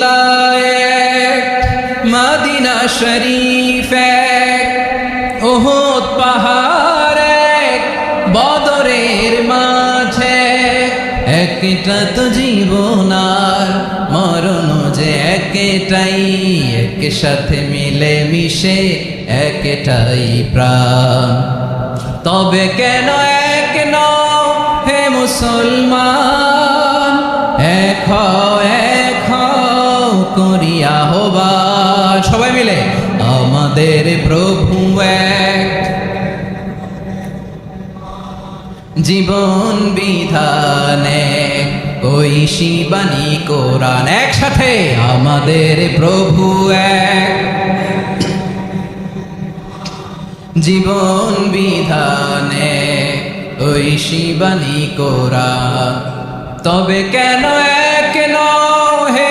রসুল্লাহ এক, মদিনা শরীফ এক, উহুদ পাহাড় এক, বদরের মাঝে একটা তো জীবন আর মরণ যে একটাই, একসাথে মিলে মিশে একটাই প্রাণ। তবে কেন এক নও হে মুসলমান, এক হও করিয়া আহ্বান। সবাই মিলে আমাদের প্রভু এক, জীবন বিধানে ঐশী বাণী কোরআন। একসাথে আমাদের প্রভু এক, জীবন বিধানে ঐশী বাণী কোরআন। তবে কেন এক নও হে